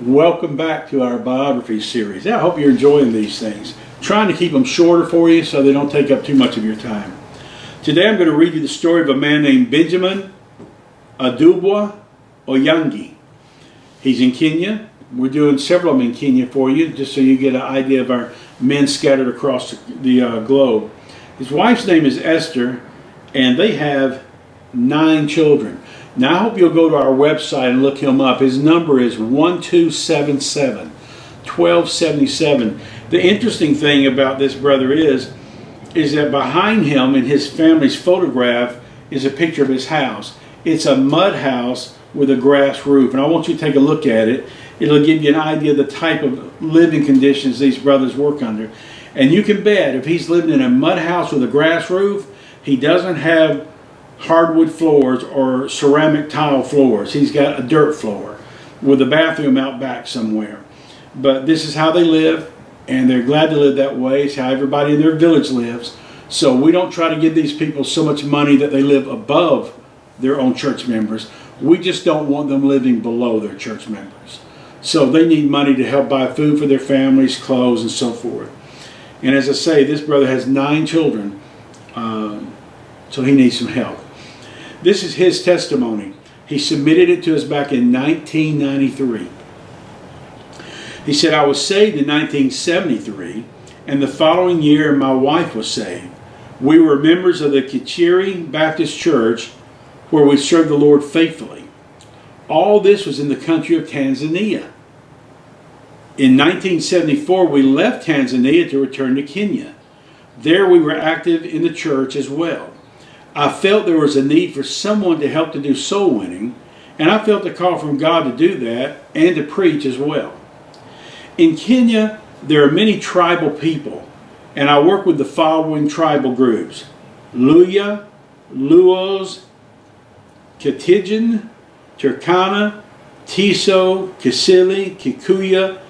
Welcome back to our Biographies series. I hope you're enjoying these things. Trying to keep them shorter for you so they don't take up too much of your time. Today I'm going to read you the story of a man named Benjamin Adubwa Oyangi. He's in Kenya. We're doing several of them in Kenya for you, just so you get an idea of our men scattered across the globe. His wife's name is Esther, and they have 9 children. Now I hope you'll go to our website and look him up. His number is 1277. The interesting thing about this brother is that behind him in his family's photograph is a picture of his house. It's a mud house with a grass roof, and I want you to take a look at it. It'll give you an idea of the type of living conditions these brothers work under. And you can bet if he's living in a mud house with a grass roof, he doesn't have hardwood floors or ceramic tile floors. He's got a dirt floor with a bathroom out back somewhere. But this is how they live, and they're glad to live that way. It's how everybody in their village lives. So we don't try to give these people so much money that they live above their own church members. We just don't want them living below their church members. So they need money to help buy food for their families, clothes, and so forth. And as I say, this brother has 9 children, so he needs some help. This is his testimony. He submitted it to us back in 1993. He said, I was saved in 1973, and the following year my wife was saved. We were members of the Kichiri Baptist Church, where we served the Lord faithfully. All this was in the country of Tanzania. In 1974, we left Tanzania to return to Kenya. There we were active in the church as well. I felt there was a need for someone to help to do soul winning, and I felt a call from God to do that and to preach as well. In Kenya, there are many tribal people, and I work with the following tribal groups: Luya, Luos, Katijan, Turkana, Tiso, Kisili, Kikuya,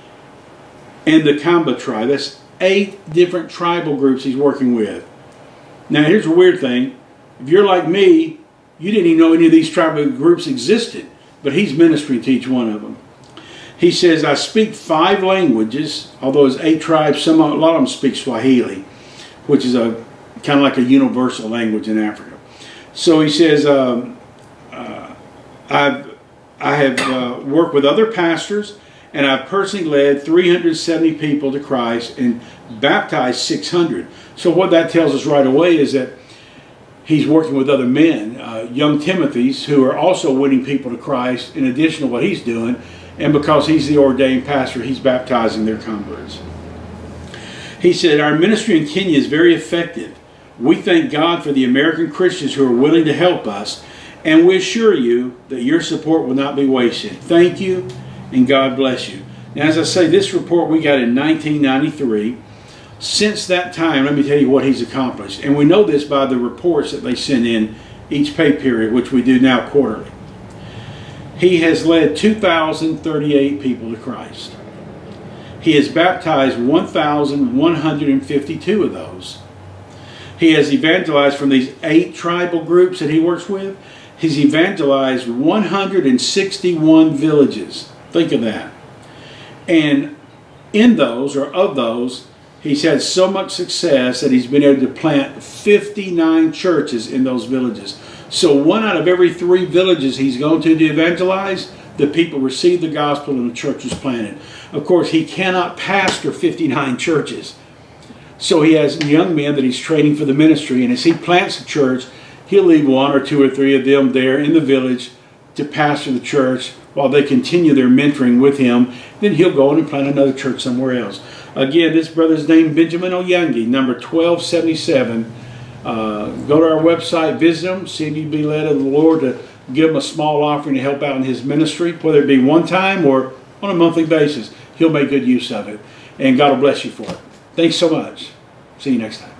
and the Kamba tribe. That's 8 different tribal groups he's working with. Now here's a weird thing. If you're like me, you didn't even know any of these tribal groups existed, but he's ministering to each one of them. He says, I speak 5 languages, although it's 8 tribes. A lot of them speak Swahili, which is a kind of like a universal language in Africa. So he says, I have worked with other pastors, and I've personally led 370 people to Christ and baptized 600. So what that tells us right away is that he's working with other men, young Timothys, who are also winning people to Christ in addition to what he's doing. And because he's the ordained pastor, he's baptizing their converts. He said, our ministry in Kenya is very effective. We thank God for the American Christians who are willing to help us, and we assure you that your support will not be wasted. Thank you, and God bless you. Now, as I say, this report we got in 1993. Since that time, let me tell you what he's accomplished. And we know this by the reports that they send in each pay period, which we do now quarterly. He has led 2,038 people to Christ. He has baptized 1,152 of those. He has evangelized from these 8 tribal groups that he works with. He's evangelized 161 villages. Think of that. And in those, or of those, he's had so much success that he's been able to plant 59 churches in those villages. So 1 out of every 3 villages he's going to evangelize, the people receive the gospel and the church was planted. Of course, he cannot pastor 59 churches. So he has young men that he's training for the ministry, and as he plants a church, he'll leave 1 or 2 or 3 of them there in the village to pastor the church while they continue their mentoring with him. Then he'll go on and plant another church somewhere else. Again, this brother's name, Benjamin Oyangi, number 1277. Go to our website, visit him, see if you'd be led of the Lord to give him a small offering to help out in his ministry, whether it be one time or on a monthly basis. He'll make good use of it, and God will bless you for it. Thanks so much. See you next time.